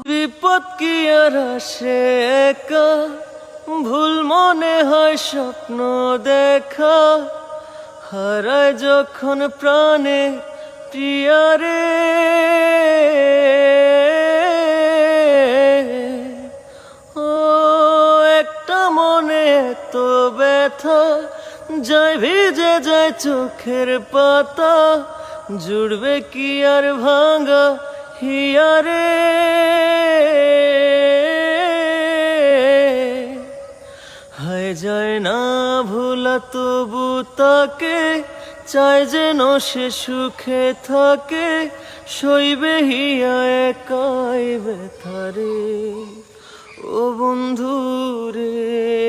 বিপদ কি আর আসে একা, ভুল মনে হয় স্বপ্ন দেখা, হারায় যখন প্রাণে প্রিয়ারে। ও একটা মনে তো ব্যথা, যায় ভিজে যায় চোখের পাতা, জুড়বে কি আর ভাঙা হিয়ারে। হায় যায় না ভোলা তবু তাকে, চাই যেন সে সুখে থাকে, সইবে হিয়া একাই ব্যথারে। ও বন্ধু রে।